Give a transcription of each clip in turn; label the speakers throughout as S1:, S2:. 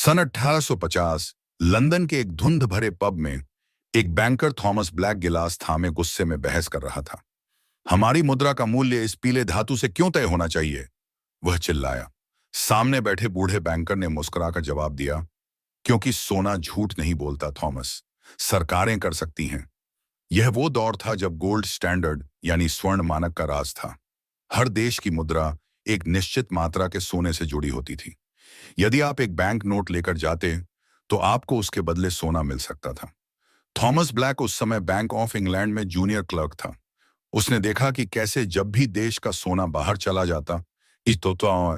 S1: सन 1850 London के एक धुंध भरे पब में एक बैंकर थॉमस ब्लैक गिलास थामे गुस्से में बहस कर रहा था। हमारी मुद्रा का मूल्य इस पीले धातु से क्यों तय होना चाहिए? वह चिल्लाया। सामने बैठे बूढ़े बैंकर ने मुस्कुराकर जवाब दिया, क्योंकि सोना झूठ नहीं बोलता थॉमस, सरकारें कर सकती हैं। यह वो दौर था जब गोल्ड स्टैंडर्ड यानी स्वर्ण मानक का राज था। हर देश की मुद्रा एक निश्चित मात्रा के सोने से जुड़ी होती थी। यदि आप एक बैंक नोट लेकर जाते तो आपको उसके बदले सोना मिल सकता था। थॉमस ब्लैक उस समय बैंक ऑफ इंग्लैंड में जूनियर क्लर्क था। उसने देखा कि कैसे जब भी देश का सोना बाहर चला जाता,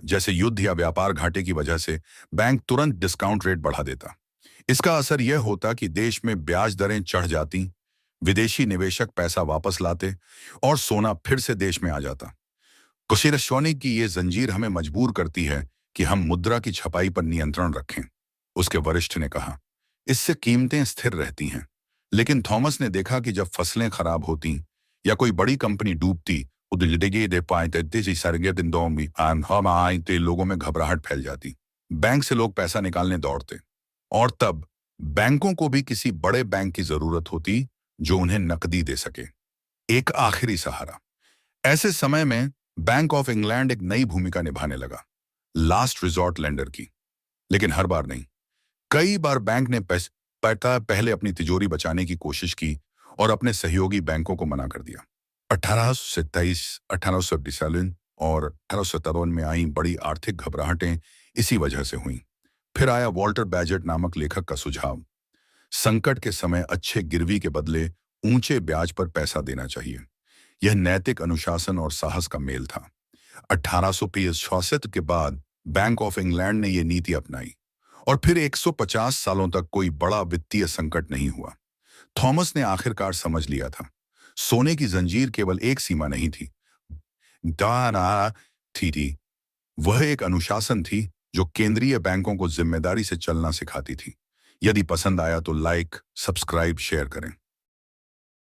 S1: जैसे युद्ध या व्यापार घाटे की वजह से बैंक तुरंत डिस्काउंट रेट बढ़ा देता। इसका असर यह होता कि देश में ब्याज दरें चढ़ जाती, विदेशी निवेशक पैसा वापस लाते और सोना फिर से देश में आ जाता। कुशीरश्वनी की ये जंजीर हमें मजबूर करती है कि हम मुद्रा की छपाई पर नियंत्रण रखें, उसके वरिष्ठ ने कहा। इससे कीमतें स्थिर रहती हैं। लेकिन थॉमस ने देखा कि जब फसलें खराब होती या कोई बड़ी कंपनी डूबती, लोगों में घबराहट फैल जाती। बैंक से लोग पैसा निकालने दौड़ते और तब बैंकों को भी किसी बड़े बैंक की जरूरत होती जो उन्हें नकदी दे सके, एक आखिरी सहारा। ऐसे समय में बैंक ऑफ इंग्लैंड एक नई भूमिका निभाने लगा, लास्ट रिजॉर्ट लेंडर की। लेकिन हर बार नहीं। कई बार बैंक ने पहले अपनी तिजोरी बचाने की कोशिश की और अपने सहयोगी बैंकों को मना कर दिया। 1827, 1857 और 1857 में आई बड़ी आर्थिक घबराहटें इसी वजह से हुई। फिर आया वॉल्टर बैजेट नामक लेखक का सुझाव। संकट के समय अच्छे गिरवी के बदले ऊंचे ब्याज पर पैसा देना चाहिए। यह नैतिक अनुशासन और साहस का मेल था। 1866 के बाद बैंक ऑफ इंग्लैंड ने यह नीति अपनाई और फिर 150 सालों तक कोई बड़ा वित्तीय संकट नहीं हुआ। थॉमस ने आखिरकार समझ लिया था, सोने की जंजीर केवल एक सीमा नहीं थी, थी। वह एक अनुशासन थी जो केंद्रीय बैंकों को जिम्मेदारी से चलना सिखाती थी। यदि पसंद आया तो लाइक, सब्सक्राइब, शेयर करें।